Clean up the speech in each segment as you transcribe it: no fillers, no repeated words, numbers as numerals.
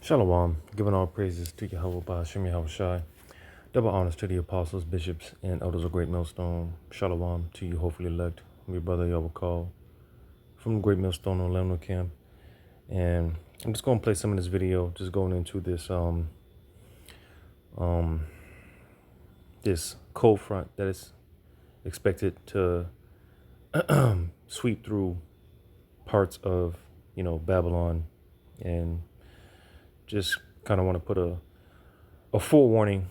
Shalom, giving all praises to Yahweh Ba'ashem Yahweh Shai. Double honors to the apostles, bishops, and elders of Great Millstone. Shalom to you, hopefully elect. I'm your brother Yahweh Call from the Great Millstone on Lemno Camp. And I'm just going to play some of this video, just going into this cold front that is expected to sweep through parts of, Babylon, and just kind of want to put a forewarning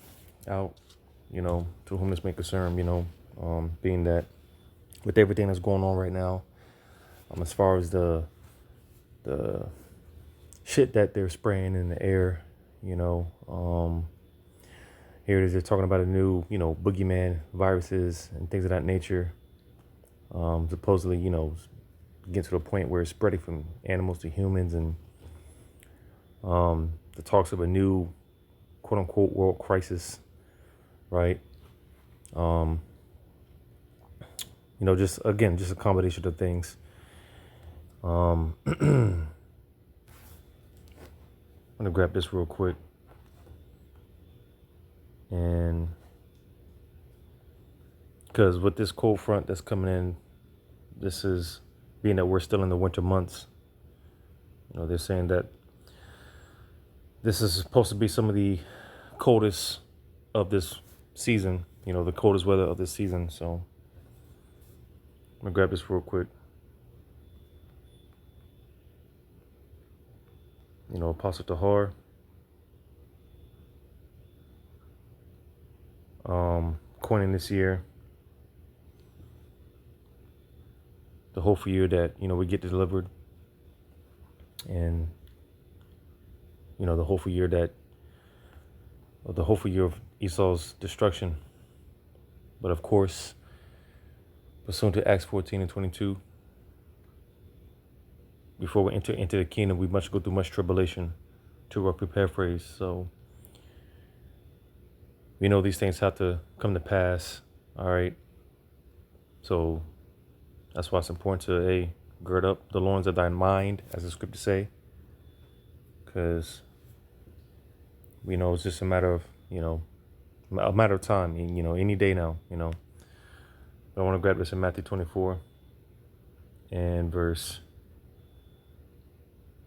out, to whom this may concern, being that with everything that's going on right now, as far as the shit that they're spraying in the air, here it is, they're talking about a new, boogeyman viruses and things of that nature. Supposedly, get to the point where it's spreading from animals to humans, and the talks of a new quote unquote world crisis, right? Just a combination of things. I'm gonna grab this real quick, and because with this cold front that's coming in, this is being that we're still in the winter months. They're saying that this is supposed to be some of the coldest of this season, the coldest weather of this season. So I'm gonna grab this real quick. Apostle Tahar. Coining this year, the hopeful year that, we get delivered, and, the hopeful year of Esau's destruction. But of course, pursuant to Acts 14 and 22, before we enter into the kingdom, we must go through much tribulation, to roughly paraphrase. So we know these things have to come to pass, all right? So that's why it's important to, gird up the loins of thy mind, as the scriptures say, because we know it's just a matter of, time, any day now, But I want to grab this in Matthew 24 and verse,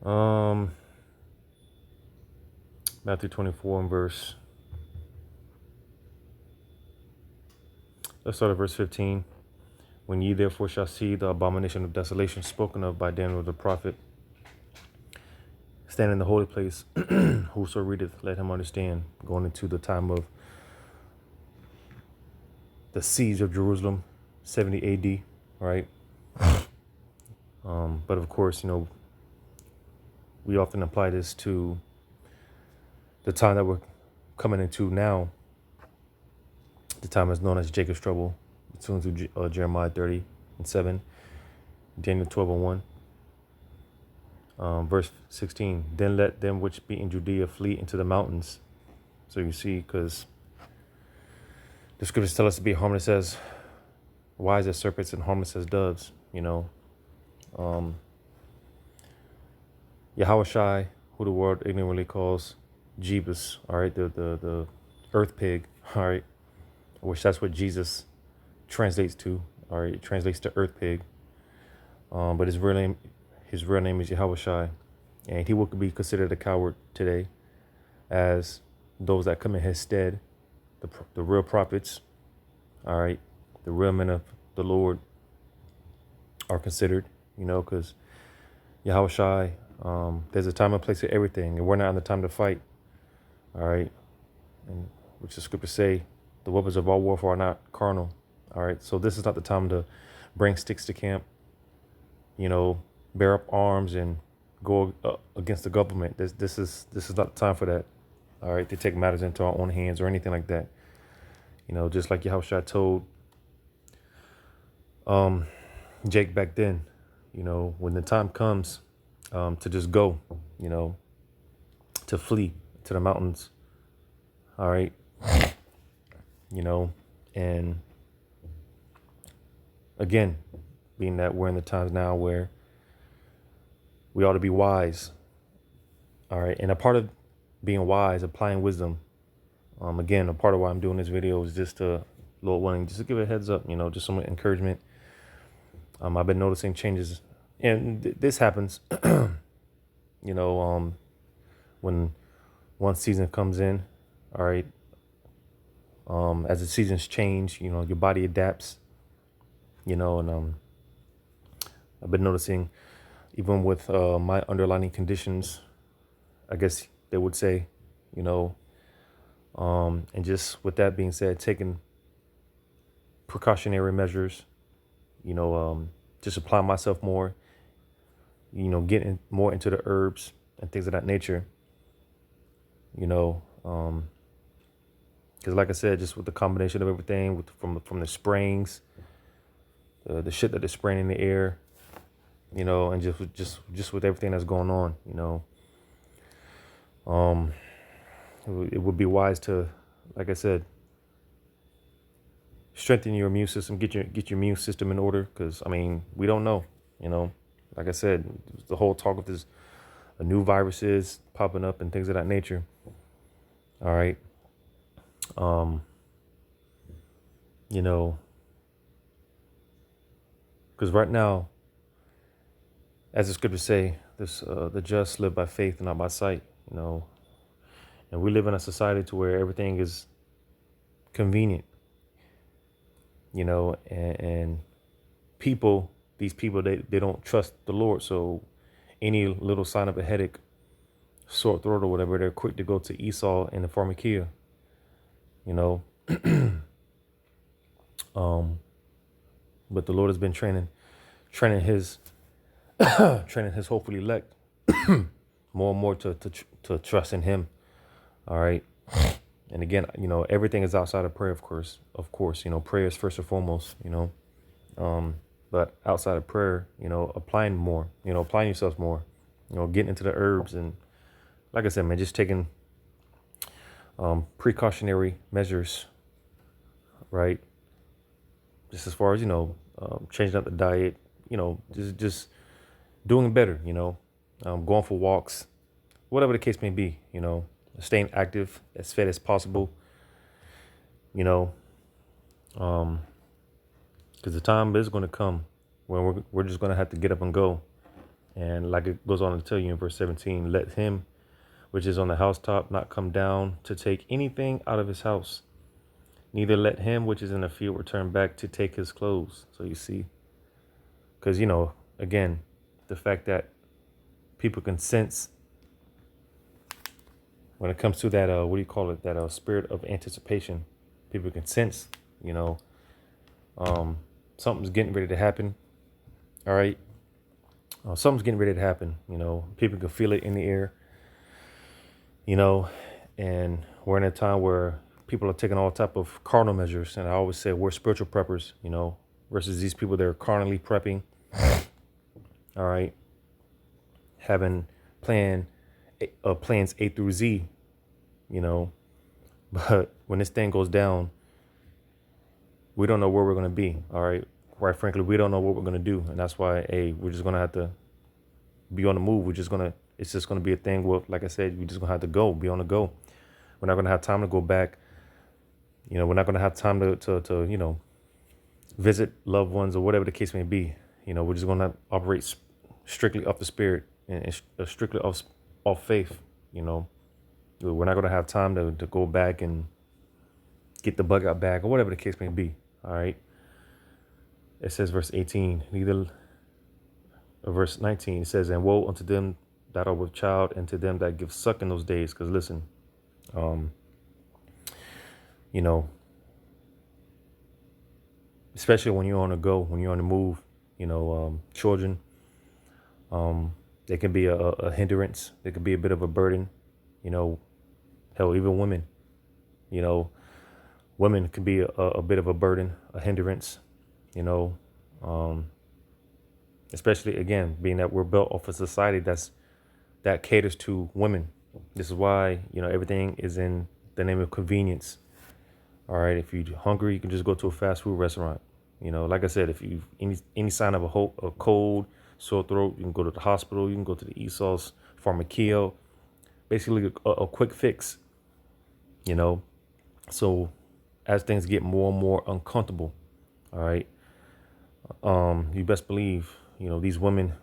Matthew 24 and verse, let's start at verse 15. When ye therefore shall see the abomination of desolation spoken of by Daniel the prophet, stand in the holy place, whoso readeth, let him understand, going into the time of the siege of Jerusalem, 70 AD, right? But of course, we often apply this to the time that we're coming into now. The time is known as Jacob's trouble, between Jeremiah 30 and 7, Daniel 12 and 1. Verse 16, then let them which be in Judea flee into the mountains. So you see, because the scriptures tell us to be harmless as wise as serpents and harmless as doves, Yahweh Shai, who the world ignorantly calls Jeebus, all right, the earth pig, all right, which that's what Jesus translates to, all right, it translates to earth pig. But his real name is Yahweh Shai, and he will be considered a coward today, as those that come in his stead, the real prophets, all right, the real men of the Lord are considered, because Yahweh Shai, there's a time and place for everything, and we're not in the time to fight, all right, and which the scriptures say, the weapons of our warfare are not carnal, all right, so this is not the time to bring sticks to camp, bear up arms and go against the government. This is not the time for that, all right, to take matters into our own hands or anything like that, just like Yahushua told Jake back then, when the time comes to just go, to flee to the mountains, all right, and again, being that we're in the times now where we ought to be wise, All right. And a part of being wise, applying wisdom. Again, a part of why I'm doing this video is just to, Lord willing, just to give a heads up, just some encouragement. I've been noticing changes, and this happens, you know, when one season comes in, all right. As the seasons change, your body adapts, and I've been noticing, even with my underlying conditions, I guess they would say, you know, and just with that being said, taking precautionary measures, just apply myself more, getting more into the herbs and things of that nature, you know, because like I said, just with the combination of everything, from the sprayings, the shit that they're spraying in the air, and just with everything that's going on, it would be wise to, like I said, strengthen your immune system, get your immune system in order, because we don't know, like I said, the whole talk of this new viruses popping up and things of that nature. All right. Because right now, as the scriptures say, this the just live by faith and not by sight, and we live in a society to where everything is convenient, and these people, they don't trust the Lord. So any little sign of a headache, sore throat or whatever, they're quick to go to Esau and the pharmakia, but the Lord has been training his training his hopefully elect more and more to trust in him. All right. And again, everything is outside of prayer, of course, prayer is first and foremost, but outside of prayer, applying more, applying yourselves more, getting into the herbs. And like I said, man, just taking precautionary measures, right? Just as far as, changing up the diet, just doing better, going for walks, whatever the case may be, staying active, as fit as possible, because the time is going to come when we're just going to have to get up and go. And like it goes on to tell you in verse 17, let him which is on the housetop not come down to take anything out of his house. Neither let him which is in the field return back to take his clothes. So you see, because, again, the fact that people can sense when it comes to that, that spirit of anticipation, people can sense, something's getting ready to happen. All right. Something's getting ready to happen. People can feel it in the air, and we're in a time where people are taking all type of carnal measures. And I always say we're spiritual preppers, versus these people that are carnally prepping. All right. Having plans A through Z, but when this thing goes down, we don't know where we're going to be. All right. Quite frankly, we don't know what we're going to do. And that's why, we're just going to have to be on the move. It's just going to be a thing where, like I said, we're just going to have to be on the go. We're not going to have time to go back. We're not going to have time to visit loved ones or whatever the case may be. We're just going to operate strictly off the spirit and strictly off faith. We're not going to have time to go back and get the bug out bag or whatever the case may be. All right. It says verse 18, verse 19, it says, and woe unto them that are with child and to them that give suck in those days. Because listen, especially when you're on the go, when you're on the move, children, they can be a hindrance. They can be a bit of a burden, hell, even women, women can be a bit of a burden, a hindrance, especially, again, being that we're built off a society that caters to women. This is why, everything is in the name of convenience. All right. If you're hungry, you can just go to a fast food restaurant. Like I said, if you any sign of a cold, sore throat, you can go to the hospital. You can go to the Esau's pharmakia. basically a quick fix, you know. So as things get more and more uncomfortable, all right, you best believe, you know, these women,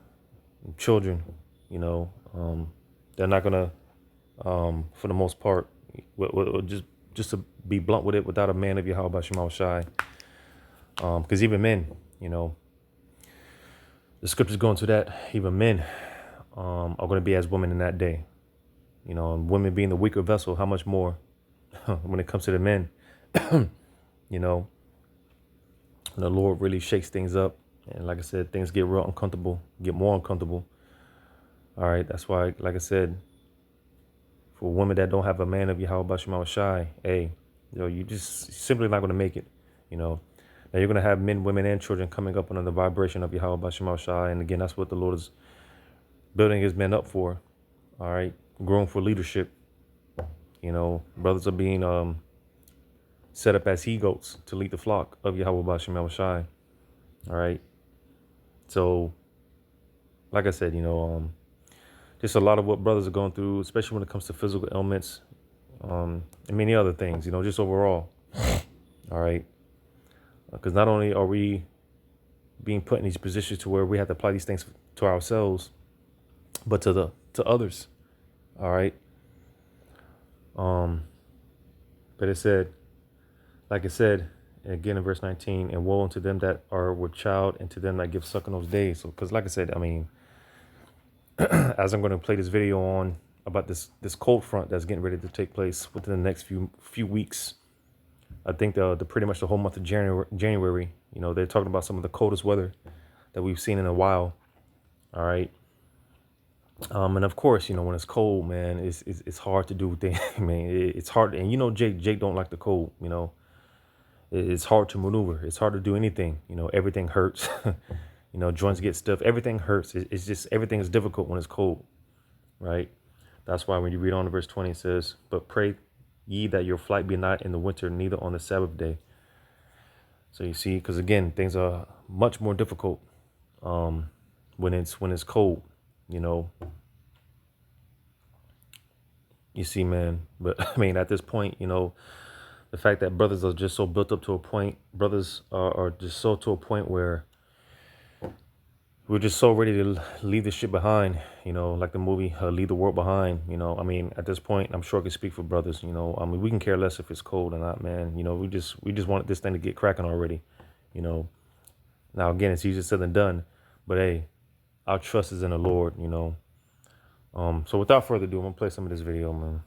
children, you know, they're not gonna, for the most part, just to be blunt with it, without a man of Yahweh Shema Shai, because even men, you know, the scriptures go into that. Even men are going to be as women in that day, you know, and women being the weaker vessel. How much more when it comes to the men, you know, the Lord really shakes things up. And like I said, things get real uncomfortable, get more uncomfortable. All right. That's why, like I said, for women that don't have a man of Yahweh Shema Shai, hey, you know, you just simply not going to make it, you know. Now you're going to have men, women, and children coming up under the vibration of Yahweh Shema Shai. And again, that's what the Lord is building his men up for. All right. Growing for leadership. You know, brothers are being set up as he-goats to lead the flock of Yahweh Shema Shai. All right. So, like I said, you know, just a lot of what brothers are going through, especially when it comes to physical ailments, and many other things, you know, just overall. All right. Because not only are we being put in these positions to where we have to apply these things to ourselves, but to others. All right. But it said, like it said, again in verse 19, and woe unto them that are with child, and to them that give suck in those days. So, because like I said, I mean, as I'm going to play this video on about this cold front that's getting ready to take place within the next few weeks, I think the pretty much the whole month of January, you know, they're talking about some of the coldest weather that we've seen in a while. All right. And of course, you know, when it's cold, man, it's hard to do things. I mean, it's hard. And, you know, Jake don't like the cold, you know. It's hard to maneuver. It's hard to do anything. You know, everything hurts. You know, joints get stiff. Everything hurts. It's just everything is difficult when it's cold, right? That's why when you read on to verse 20, it says, but pray ye that your flight be not in the winter, neither on the Sabbath day. So you see, because again, things are much more difficult when it's cold, you know. You see, man. But I mean, at this point, you know, the fact that brothers are just so built up to a point, brothers are just so to a point where we're just so ready to leave this shit behind, you know, like the movie Leave the World Behind, you know. I mean, at this point, I'm sure I can speak for brothers, you know. I mean, we can care less if it's cold or not, man. You know, we just want this thing to get cracking already, you know. Now, again, it's easier said than done, but hey, our trust is in the Lord, you know. So without further ado, I'm going to play some of this video, man.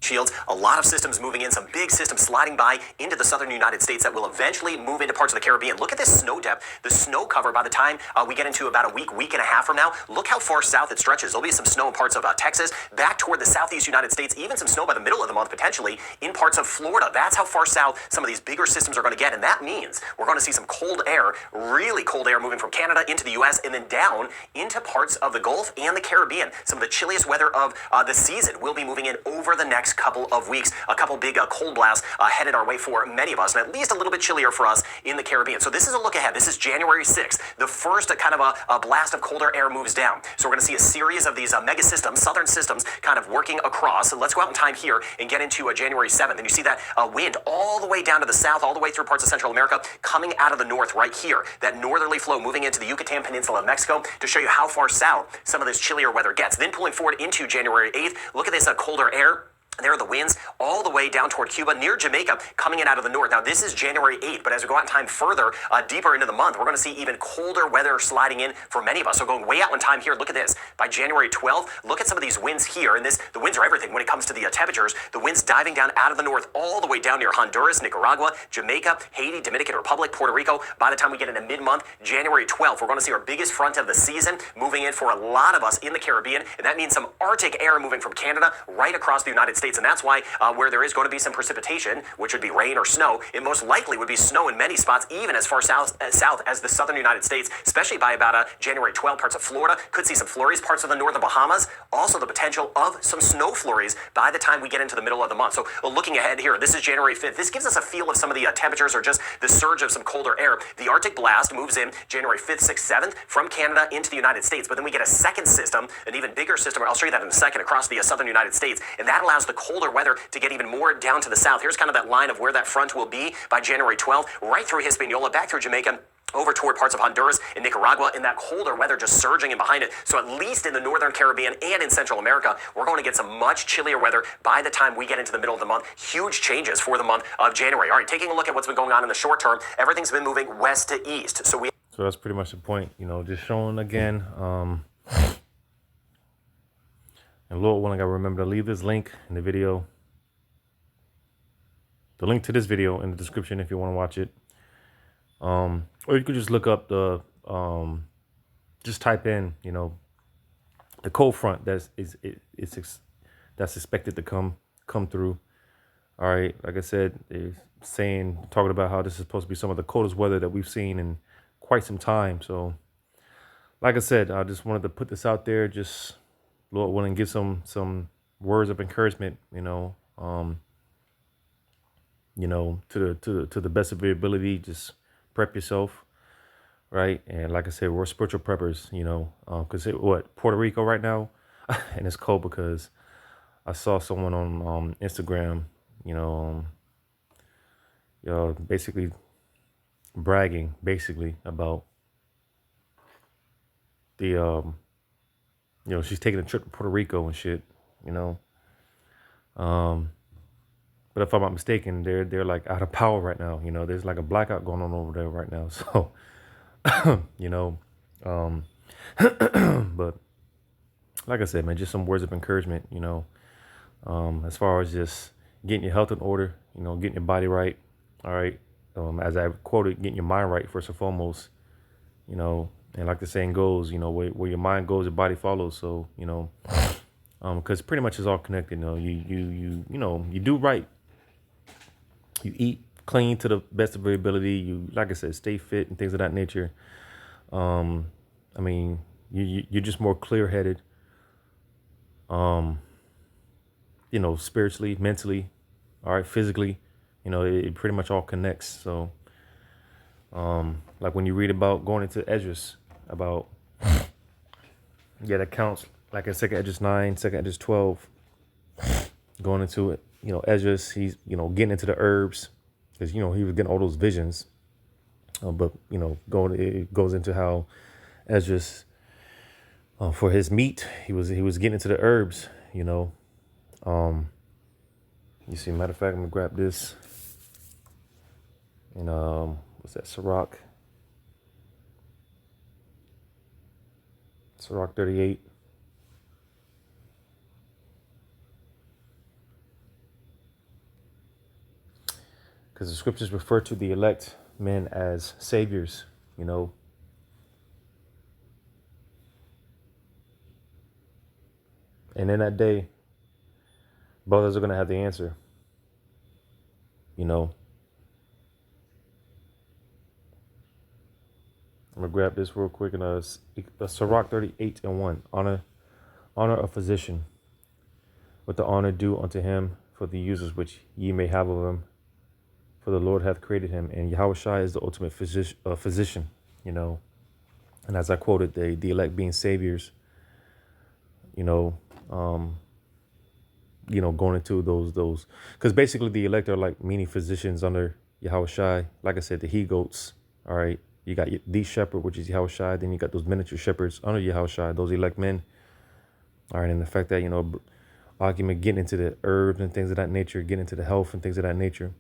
Shields, a lot of systems moving in, some big systems sliding by into the southern United States that will eventually move into parts of the Caribbean. Look at this snow depth, the snow cover by the time we get into about a week and a half from now. Look how far south it stretches. There'll be some snow in parts of Texas, back toward the southeast United States, even some snow by the middle of the month potentially in parts of Florida. That's how far south some of these bigger systems are going to get, and that means we're going to see some cold air, really cold air moving from Canada into the U.S. and then down into parts of the Gulf and the Caribbean. Some of the chilliest weather of the season will be moving in over the next couple of weeks. A couple big cold blasts headed our way for many of us, and at least a little bit chillier for us in the Caribbean. So this is a look ahead. This is January 6th. The first kind of a blast of colder air moves down. So we're going to see a series of these mega systems, southern systems, kind of working across. So let's go out in time here and get into January 7th. And you see that wind all the way down to the south, all the way through parts of Central America, coming out of the north right here. That northerly flow moving into the Yucatan Peninsula of Mexico to show you how far south some of this chillier weather gets. Then pulling forward into January 8th, look at this colder air. There are the winds all the way down toward Cuba, near Jamaica, coming in out of the north. Now, this is January 8th, but as we go out in time further, deeper into the month, we're going to see even colder weather sliding in for many of us. So going way out in time here, look at this. By January 12th, look at some of these winds here. And the winds are everything when it comes to the temperatures. The winds diving down out of the north all the way down near Honduras, Nicaragua, Jamaica, Haiti, Dominican Republic, Puerto Rico. By the time we get into mid-month, January 12th, we're going to see our biggest front of the season moving in for a lot of us in the Caribbean. And that means some Arctic air moving from Canada right across the United States States. And that's why where there is going to be some precipitation, which would be rain or snow, it most likely would be snow in many spots, even as far south as the southern United States, especially by about January 12. Parts of Florida could see some flurries, parts of the northern Bahamas, also the potential of some snow flurries by the time we get into the middle of the month. So looking ahead here, this is January 5th. This gives us a feel of some of the temperatures or just the surge of some colder air. The Arctic blast moves in January 5th, 6th, 7th from Canada into the United States. But then we get a second system, an even bigger system. I'll show you that in a second, across the southern United States. And that allows the colder weather to get even more down to the south. Here's kind of that line of where that front will be by January 12th, right through Hispaniola, back through Jamaica, over toward parts of Honduras and Nicaragua, and that colder weather just surging in behind it. So at least in the northern Caribbean and in Central America, we're going to get some much chillier weather by the time we get into the middle of the month. Huge changes for the month of January. All right, taking a look at what's been going on in the short term, everything's been moving west to east. So that's pretty much the point, just showing again. And Lord willing, I remember to leave this link in the video, the link to this video in the description if you want to watch it. Or you could just look up just type in, the cold front that's expected to come through. All right, like I said, they're talking about how this is supposed to be some of the coldest weather that we've seen in quite some time. So, like I said, I just wanted to put this out there, just Lord willing, give some words of encouragement, to the best of your ability. Just prep yourself, right? And like I said, we're spiritual preppers, because Puerto Rico right now, and it's cold because I saw someone on Instagram, basically bragging about the she's taking a trip to Puerto Rico and shit, But if I'm not mistaken, they're like out of power right now. There's like a blackout going on over there right now. So, but like I said, man, just some words of encouragement, as far as just getting your health in order, getting your body right. All right. As I quoted, getting your mind right first and foremost, and like the saying goes, where your mind goes, your body follows. So, because pretty much it's all connected. You do right. You eat clean to the best of your ability. You, like I said, stay fit and things of that nature. You're just more clear-headed, spiritually, mentally, all right, physically, it pretty much all connects. So, like when you read about going into Esdras, about, that counts, like in 2nd Esdras 9, 2nd Esdras 12, going into it, Esdras, he's, getting into the herbs, because, he was getting all those visions. But, it goes into how Esdras, for his meat, he was getting into the herbs, You see, matter of fact, I'm going to grab this. And, what's that, Sirach 38. Because the scriptures refer to the elect men as saviors, And in that day, brothers are going to have the answer, I'm going to grab this real quick. In Sirach 38:1. Honor a physician with the honor due unto him for the uses which ye may have of him. For the Lord hath created him, and Yahushua is the ultimate physician, And as I quoted, the elect being saviors, going into those, because basically the elect are like mini physicians under Yahushua. Like I said, the he-goats, all right? You got the shepherd, which is Yahushua. Then you got those miniature shepherds under Yahushua, those elect men. All right, and the fact that, argument getting into the herbs and things of that nature, getting into the health and things of that nature.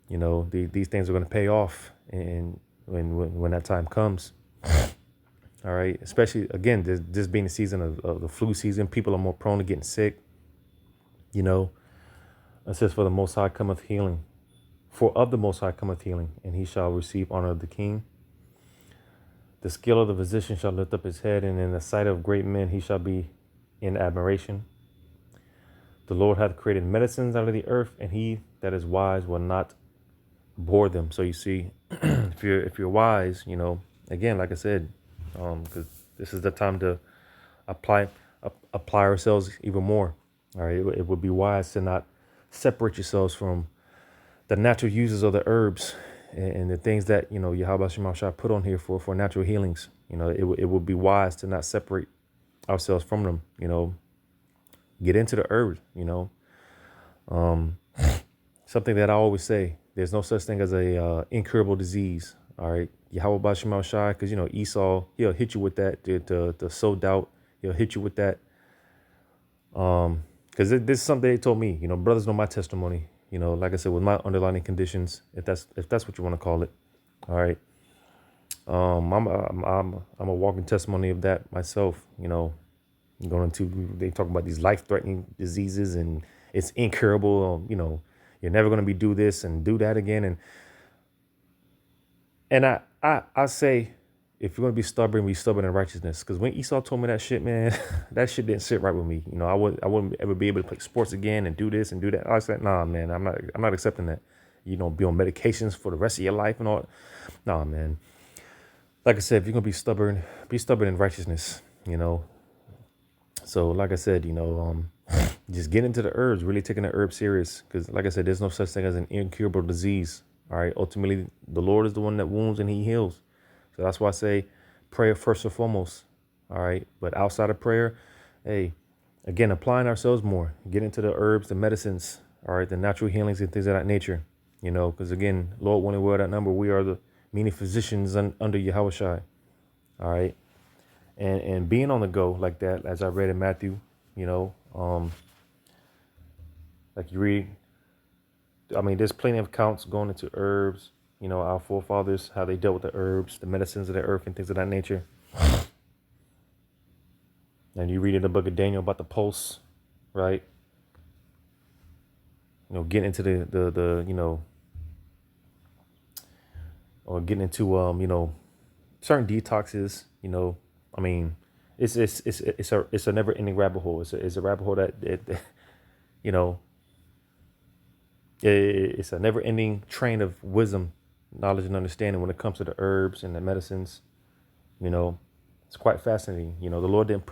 These things are going to pay off, and when that time comes, all right. Especially again, this being the season of the flu season, people are more prone to getting sick. It says, "For the Most High cometh healing, for of the Most High cometh healing, and he shall receive honor of the King. The skill of the physician shall lift up his head, and in the sight of great men he shall be in admiration. The Lord hath created medicines out of the earth, and he that is wise will not abhor them. So you see, if you're wise, again, like I said, because this is the time to apply apply ourselves even more. All right, it would be wise to not separate yourselves from the natural uses of the herbs and the things that Yahweh Shemashah put on here for natural healings. It would be wise to not separate ourselves from them. Get into the herbs. Something that I always say: there's no such thing as a incurable disease. All right, Yahweh Shemashah, because Esau, he'll hit you with that to sow doubt. He'll hit you with that. Because this is something they told me. Brothers know my testimony. Like I said, with my underlying conditions, if that's what you want to call it. All right. I'm a walking testimony of that myself. Going into, they talk about these life-threatening diseases and it's incurable. You're never going to do this and do that again. And I say, if you're going to be stubborn in righteousness. Because when Esau told me that shit, man, that shit didn't sit right with me. I wouldn't ever be able to play sports again and do this and do that. I said, nah, man, I'm not accepting that. Be on medications for the rest of your life and all. Nah, man. Like I said, if you're going to be stubborn in righteousness, So like I said, just get into the herbs, really taking the herbs serious. Because like I said, there's no such thing as an incurable disease. All right. Ultimately, the Lord is the one that wounds and he heals. So that's why I say prayer first and foremost. All right. But outside of prayer, hey, again, applying ourselves more, get into the herbs, the medicines, all right, the natural healings and things of that nature, because again, Lord, when we're that number, we are the many physicians under Yahweh Shai. All right. And being on the go like that, as I read in Matthew, like you read, there's plenty of accounts going into herbs, our forefathers, how they dealt with the herbs, the medicines of the earth and things of that nature. And you read in the book of Daniel about the pulse, right? Getting into the or getting into, certain detoxes, it's a never ending rabbit hole. It's a rabbit hole that it's a never ending train of wisdom, knowledge and understanding when it comes to the herbs and the medicines. It's quite fascinating. The Lord didn't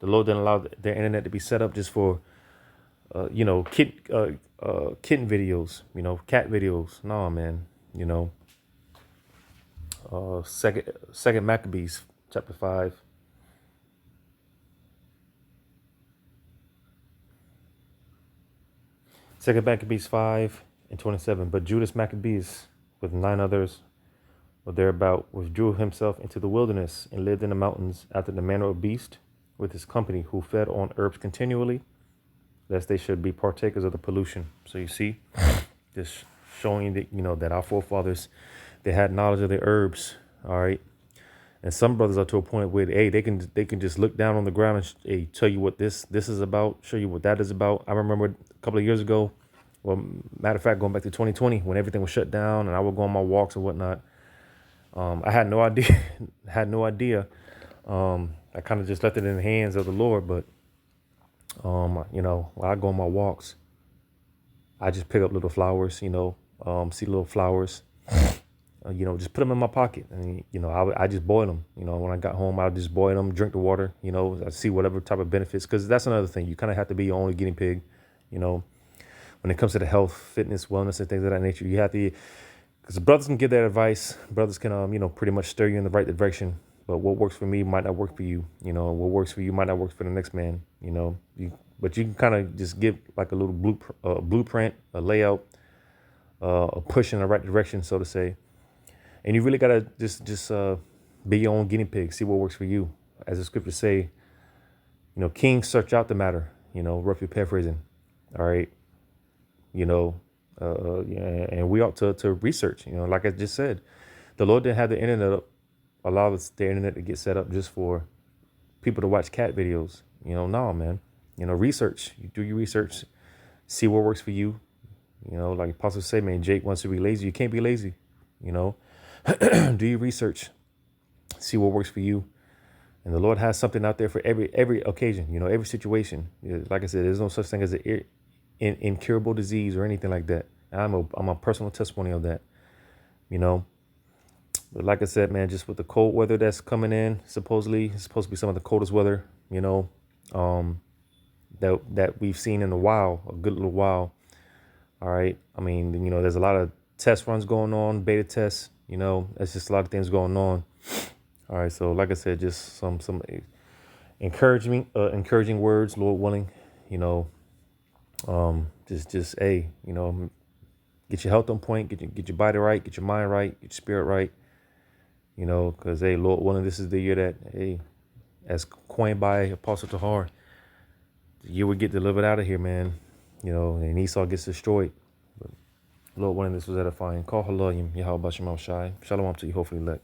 allow the internet to be set up just for, kitten videos, cat videos. No, man, Second Maccabees chapter 5. Second Maccabees 5:27. But Judas Maccabees with 9 others or thereabout withdrew himself into the wilderness and lived in the mountains after the manner of beast with his company, who fed on herbs continually, lest they should be partakers of the pollution. So you see, just showing that that our forefathers, they had knowledge of the herbs. All right. And some brothers are to a point where, hey, they can just look down on the ground and hey, tell you what this is about, show you what that is about. I remember a couple of years ago, well, matter of fact, going back to 2020, when everything was shut down and I would go on my walks and whatnot. I had no idea. I kind of just left it in the hands of the Lord. But, when I go on my walks, I just pick up little flowers, see little flowers. Just put them in my pocket. And, I just boil them. When I got home, I just boil them, drink the water, I see whatever type of benefits. Because that's another thing. You kind of have to be your own guinea pig, when it comes to the health, fitness, wellness, and things of that nature. You have to, because brothers can give that advice. Brothers can, pretty much steer you in the right direction. But what works for me might not work for you. What works for you might not work for the next man, But you can kind of just give like a little blueprint, a layout, a push in the right direction, so to say. And you really got to just be your own guinea pig, see what works for you. As the scriptures say, kings search out the matter, roughly paraphrasing. All right. And we ought to research, like I just said. The Lord didn't have the internet up, allow the internet to get set up just for people to watch cat videos. No, man. Research. You do your research, see what works for you. Like Apostle say, man, Jake wants to be lazy. You can't be lazy, Do your research, see what works for you, And the Lord has something out there for every occasion, you know, every situation. Like I said, there's no such thing as an incurable disease or anything like that. I'm a personal testimony of that, you know. But like I said, man, just with the cold weather that's coming in, supposedly it's supposed to be some of the coldest weather, you know, that we've seen in a while, a good little while. All right. I mean, you know, there's a lot of test runs going on, beta tests, you know, there's just a lot of things going on. All right. So like I said, just some encouraging words, Lord willing, you know, just, hey, you know, get your health on point, get your body right, get your mind right, get your spirit right, you know, because, hey, Lord willing, this is the year that, hey, as coined by Apostle Tahar, the year we get delivered out of here, man, you know, and Esau gets destroyed. But Lord willing, this was edifying. Call Halayim, Yahweh Bashem Shai. Shalom to you, hopefully elect.